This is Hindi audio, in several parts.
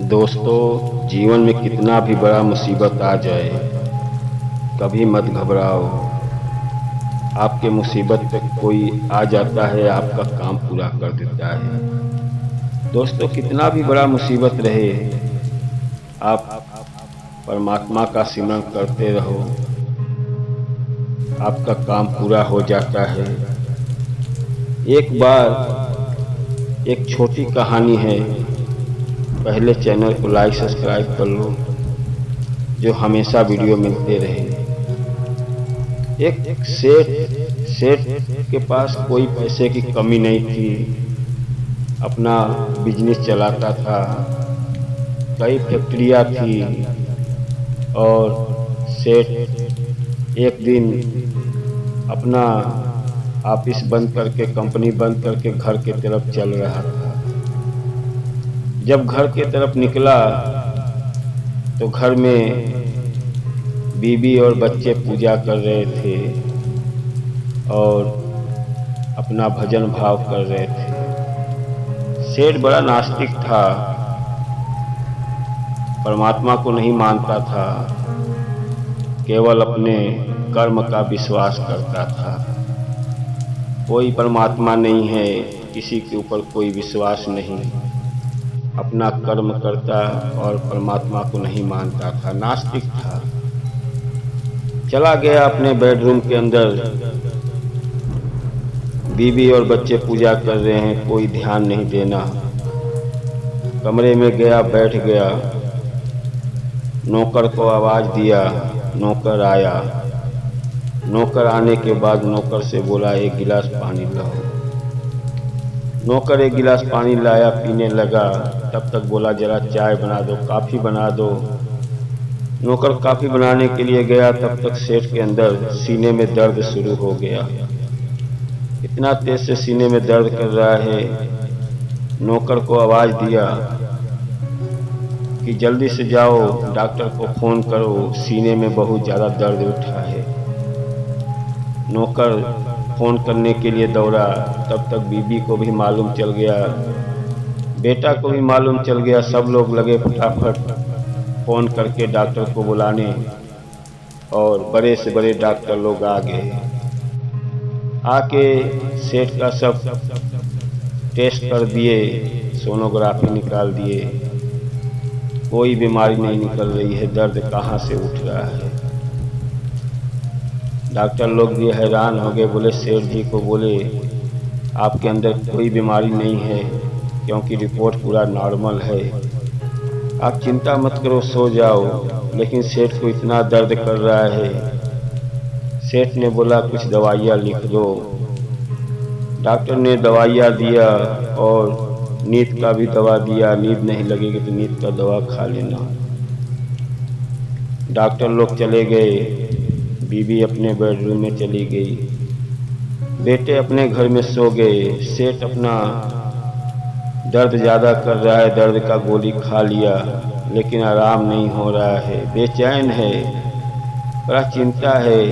दोस्तों, जीवन में कितना भी बड़ा मुसीबत आ जाए, कभी मत घबराओ। आपके मुसीबत पे कोई आ जाता है, आपका काम पूरा कर देता है। दोस्तों, कितना भी बड़ा मुसीबत रहे, आप परमात्मा का सिमरन करते रहो, आपका काम पूरा हो जाता है। एक बार एक छोटी कहानी है, पहले चैनल को लाइक सब्सक्राइब कर लो, जो हमेशा वीडियो मिलते रहे। एक सेठ के पास कोई पैसे की कमी नहीं थी, अपना बिजनेस चलाता था, कई फैक्ट्रियाँ थी। और सेठ एक दिन अपना ऑफिस बंद करके, कंपनी बंद करके घर की तरफ चल रहा था। जब घर की तरफ निकला तो घर में बीवी और बच्चे पूजा कर रहे थे और अपना भजन भाव कर रहे थे। सेठ बड़ा नास्तिक था, परमात्मा को नहीं मानता था, केवल अपने कर्म का विश्वास करता था। कोई परमात्मा नहीं है, किसी के ऊपर कोई विश्वास नहीं, अपना कर्म करता और परमात्मा को नहीं मानता था, नास्तिक था। चला गया अपने बेडरूम के अंदर, बीवी और बच्चे पूजा कर रहे हैं, कोई ध्यान नहीं देना। कमरे में गया, बैठ गया, नौकर को आवाज़ दिया, नौकर आया। नौकर आने के बाद नौकर से बोला, एक गिलास पानी लाओ। नौकर एक गिलास पानी लाया, पीने लगा। तब तक बोला, जरा चाय बना दो, कॉफ़ी बना दो। नौकर कॉफ़ी बनाने के लिए गया, तब तक सेठ के अंदर सीने में दर्द शुरू हो गया। इतना तेज से सीने में दर्द कर रहा है। नौकर को आवाज़ दिया कि जल्दी से जाओ, डॉक्टर को फ़ोन करो, सीने में बहुत ज़्यादा दर्द उठा है। नौकर फ़ोन करने के लिए दौड़ा, तब तक बीबी को भी मालूम चल गया, बेटा को भी मालूम चल गया। सब लोग लगे फटाफट फ़ोन करके डॉक्टर को बुलाने, और बड़े से बड़े डॉक्टर लोग आ गए। आके सेठ का सब टेस्ट कर दिए, सोनोग्राफी निकाल दिए, कोई बीमारी नहीं निकल रही है, दर्द कहाँ से उठ रहा है। डॉक्टर लोग भी हैरान हो गए, बोले सेठ जी को, बोले आपके अंदर कोई बीमारी नहीं है, क्योंकि रिपोर्ट पूरा नॉर्मल है, आप चिंता मत करो, सो जाओ। लेकिन सेठ को इतना दर्द कर रहा है। सेठ ने बोला, कुछ दवाइयाँ लिख दो। डॉक्टर ने दवाइयाँ दिया और नींद का भी दवा दिया, नींद नहीं लगेगी तो नींद का दवा खा लेना। डॉक्टर लोग चले गए, बीवी अपने बेडरूम में चली गई, बेटे अपने घर में सो गए। सेठ अपना दर्द ज़्यादा कर रहा है, दर्द का गोली खा लिया, लेकिन आराम नहीं हो रहा है, बेचैन है, बड़ा चिंता है।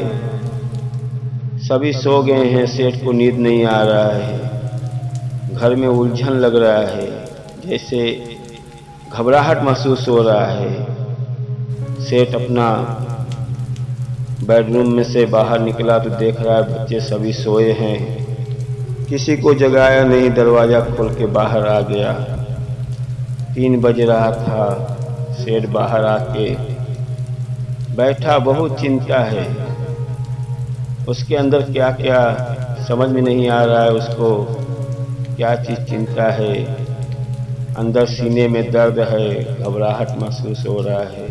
सभी सो गए हैं, सेठ को नींद नहीं आ रहा है, घर में उलझन लग रहा है, जैसे घबराहट महसूस हो रहा है। सेठ अपना बेडरूम में से बाहर निकला तो देख रहा है बच्चे सभी सोए हैं, किसी को जगाया नहीं, दरवाज़ा खोल के बाहर आ गया। 3 बज रहा था। सेठ बाहर आके बैठा, बहुत चिंता है, उसके अंदर क्या क्या समझ में नहीं आ रहा है, उसको क्या चीज़ चिंता है। अंदर सीने में दर्द है, घबराहट महसूस हो रहा है।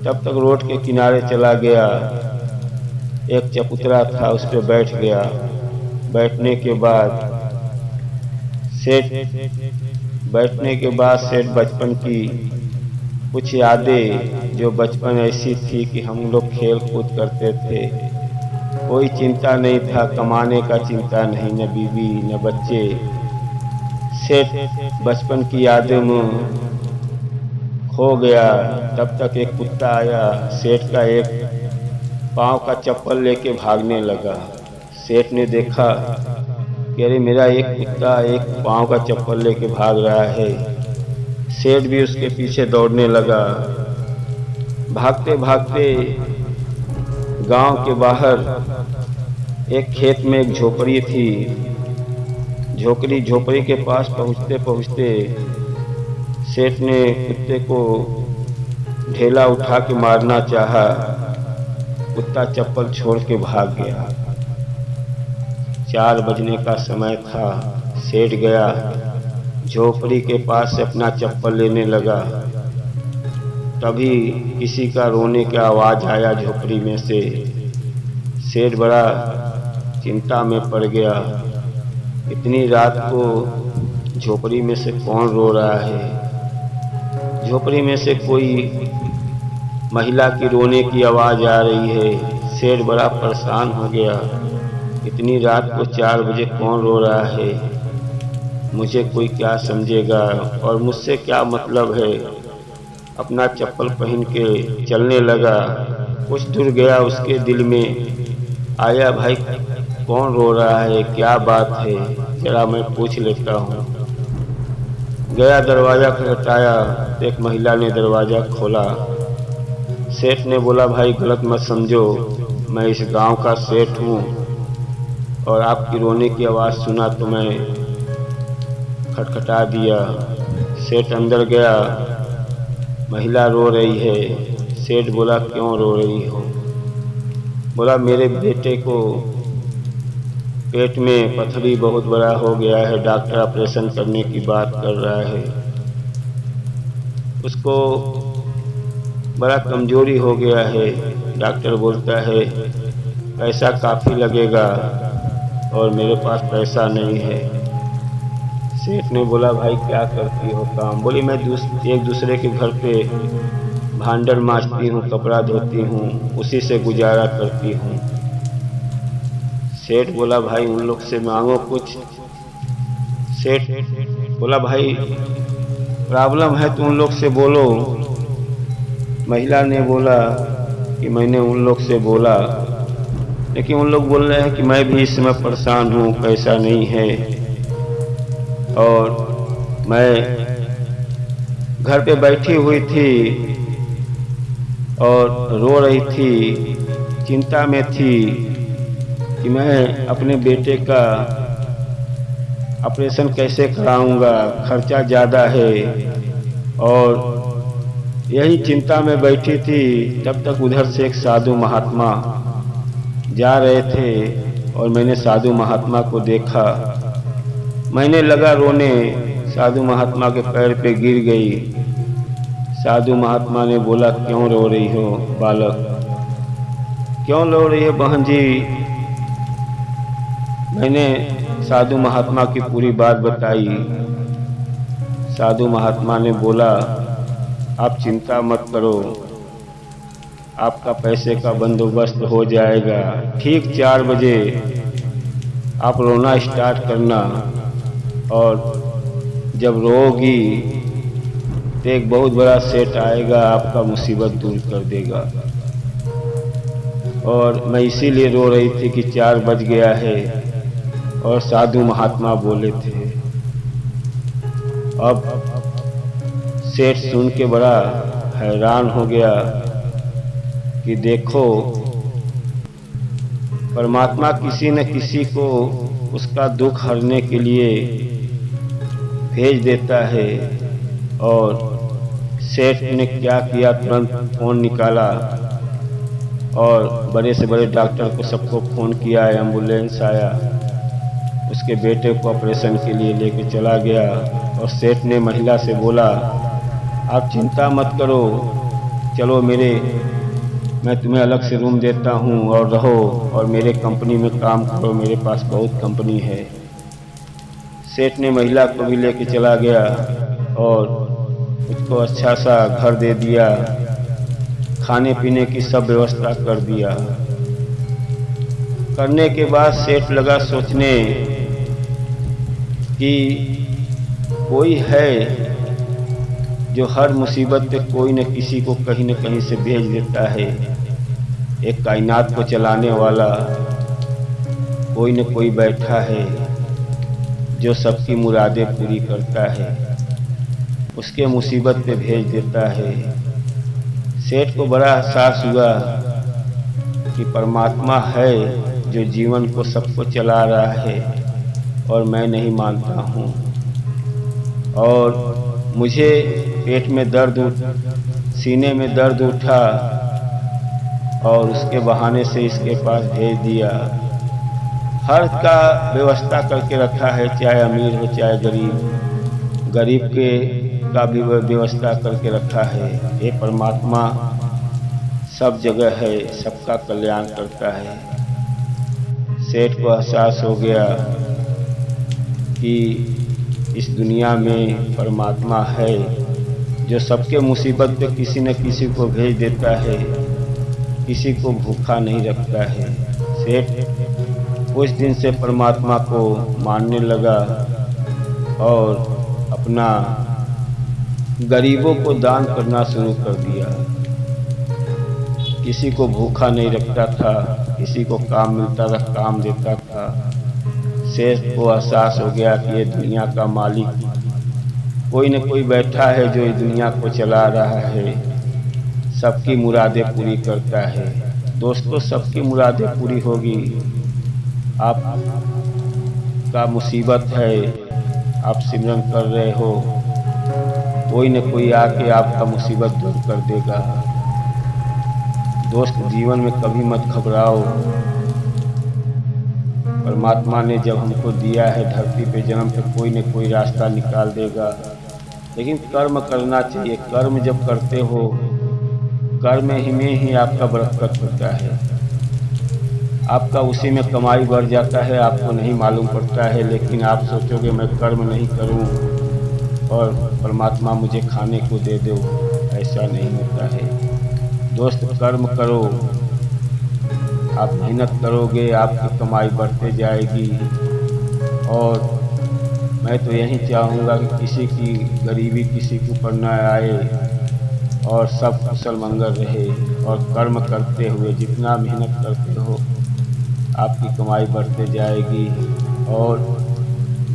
तब तक रोड के किनारे चला गया, एक चबूतरा था, उस पर बैठ गया। बैठने के बाद सेठ बचपन की कुछ यादें, जो बचपन ऐसी थी कि हम लोग खेल कूद करते थे, कोई चिंता नहीं था, कमाने का चिंता नहीं, न बीवी न बच्चे। सेठ बचपन की यादें में खो गया। तब तक एक कुत्ता आया, सेठ का एक पाँव का चप्पल लेके भागने लगा। सेठ ने देखा कि अरे मेरा एक कुत्ता एक पाँव का चप्पल लेके भाग रहा है। सेठ भी उसके पीछे दौड़ने लगा। भागते भागते गांव के बाहर एक खेत में एक झोपड़ी थी। झोपड़ी के पास पहुंचते पहुंचते सेठ ने कुत्ते को ढेला उठा के मारना चाहा। कुत्ता चप्पल छोड़ के भाग गया। 4 बजने का समय था। सेठ गया, झोपड़ी के पास से अपना चप्पल लेने लगा। तभी किसी का रोने का आवाज़ आया झोपड़ी में से। सेठ बड़ा चिंता में पड़ गया। इतनी रात को झोपड़ी में से कौन रो रहा है? झोपड़ी में से कोई महिला की रोने की आवाज़ आ रही है। सेठ बड़ा परेशान हो गया। इतनी रात को 4 बजे कौन रो रहा है? मुझे कोई क्या समझेगा और मुझसे क्या मतलब है? अपना चप्पल पहन के चलने लगा। कुछ दूर गया, उसके दिल में आया, भाई कौन रो रहा है, क्या बात है, जरा मैं पूछ लेता हूँ। गया, दरवाज़ा खटखटाया तो एक महिला ने दरवाज़ा खोला। सेठ ने बोला, भाई गलत मत समझो, मैं इस गांव का सेठ हूँ और आपकी रोने की आवाज़ सुना तो मैं खटखटा दिया। सेठ अंदर गया, महिला रो रही है। सेठ बोला, क्यों रो रही हो? बोला, मेरे बेटे को पेट में पथरी बहुत बड़ा हो गया है, डॉक्टर ऑपरेशन करने की बात कर रहा है। उसको बड़ा कमजोरी हो गया है। डॉक्टर बोलता है पैसा काफ़ी लगेगा और मेरे पास पैसा नहीं है। सेठ ने बोला, भाई क्या करती हो काम? बोली, मैं एक दूसरे के घर पे भांडर मांजती हूँ, कपड़ा धोती हूँ, उसी से गुजारा करती हूँ। सेठ बोला, भाई उन लोग से मांगो कुछ। सेठ बोला, भाई प्रॉब्लम है तो उन लोग से बोलो। महिला ने बोला कि मैंने उन लोग से बोला, लेकिन उन लोग बोल रहे हैं कि मैं भी इस समय परेशान हूँ, पैसा नहीं है और मैं घर पे बैठी हुई थी और रो रही थी, चिंता में थी कि मैं अपने बेटे का ऑपरेशन कैसे कराऊंगा, खर्चा ज़्यादा है और यही चिंता में बैठी थी। तब तक उधर से एक साधु महात्मा जा रहे थे और मैंने साधु महात्मा को देखा। मैंने लगा रोने, साधु महात्मा के पैर पे गिर गई। साधु महात्मा ने बोला, क्यों रो रही हो बालक, क्यों रो रही है बहन जी? मैंने साधु महात्मा की पूरी बात बताई। साधु महात्मा ने बोला, आप चिंता मत करो, आपका पैसे का बंदोबस्त हो जाएगा। ठीक 4 बजे आप रोना स्टार्ट करना और जब रोगी तो एक बहुत बड़ा सेठ आएगा, आपका मुसीबत दूर कर देगा। और मैं इसीलिए रो रही थी कि 4 बज गया है और साधु महात्मा बोले थे। अब सेठ सुन के बड़ा हैरान हो गया कि देखो, परमात्मा किसी न किसी को उसका दुख हरने के लिए भेज देता है। और सेठ ने क्या किया, तुरंत फ़ोन निकाला और बड़े से बड़े डॉक्टर को सबको फ़ोन किया, एम्बुलेंस आया, उसके बेटे को ऑपरेशन के लिए लेके चला गया। और सेठ ने महिला से बोला, आप चिंता मत करो, चलो मैं तुम्हें अलग से रूम देता हूँ और रहो और मेरे कंपनी में काम करो, मेरे पास बहुत कंपनी है। सेठ ने महिला को भी लेके चला गया और उसको अच्छा सा घर दे दिया, खाने पीने की सब व्यवस्था कर दिया। करने के बाद सेठ लगा सोचने कि कोई है जो हर मुसीबत पे कोई न किसी को कहीं न कहीं से भेज देता है। एक कायनात को चलाने वाला कोई न कोई बैठा है जो सबकी मुरादें पूरी करता है। उसके मुसीबत पे भेज देता है। सेठ को बड़ा एहसास हुआ कि परमात्मा है जो जीवन को सबको चला रहा है और मैं नहीं मानता हूँ, और मुझे पेट में दर्द सीने में दर्द उठा और उसके बहाने से इसके पास भेज दिया। हर का व्यवस्था करके रखा है, चाहे अमीर हो चाहे गरीब, गरीब के का भी व्यवस्था करके रखा है। ये परमात्मा सब जगह है, सबका कल्याण करता है। सेठ को एहसास हो गया कि इस दुनिया में परमात्मा है जो सबके मुसीबत पे किसी न किसी को भेज देता है, किसी को भूखा नहीं रखता है। सेठ उस दिन से परमात्मा को मानने लगा और अपना गरीबों को दान करना शुरू कर दिया। किसी को भूखा नहीं रखता था, किसी को काम मिलता था काम देता था। सेठ को एहसास हो गया कि ये दुनिया का मालिक कोई न कोई बैठा है जो इस दुनिया को चला रहा है, सबकी मुरादें पूरी करता है। दोस्तों, सबकी मुरादें पूरी होगी। आप का मुसीबत है, आप सिमरन कर रहे हो, कोई न कोई आके आपका मुसीबत दूर कर देगा। दोस्त, जीवन में कभी मत घबराओ। परमात्मा ने जब हमको दिया है धरती पे जन्म, तो कोई न कोई रास्ता निकाल देगा, लेकिन कर्म करना चाहिए। कर्म जब करते हो, कर्म में ही आपका बरकत होता है, आपका उसी में कमाई बढ़ जाता है, आपको नहीं मालूम पड़ता है। लेकिन आप सोचोगे मैं कर्म नहीं करूं और परमात्मा मुझे खाने को दे दो, ऐसा नहीं होता है। दोस्त, कर्म करो, आप मेहनत करोगे, आपकी कमाई बढ़ते जाएगी। और मैं तो यही चाहूँगा कि किसी की गरीबी किसी के ऊपर न आए और सब कुशल मंगल रहे। और कर्म करते हुए जितना मेहनत करते हो आपकी कमाई बढ़ते जाएगी। और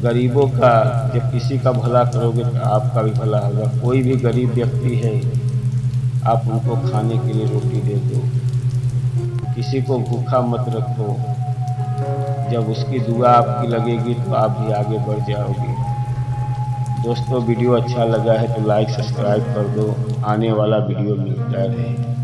गरीबों का जब किसी का भला करोगे तो आपका भी भला होगा। कोई भी गरीब व्यक्ति है, आप उनको खाने के लिए रोटी दे दो, किसी को भूखा मत रखो। जब उसकी दुआ आपकी लगेगी तो आप भी आगे बढ़ जाओगे। दोस्तों, वीडियो अच्छा लगा है तो लाइक सब्सक्राइब कर दो, आने वाला वीडियो मिलता रहे।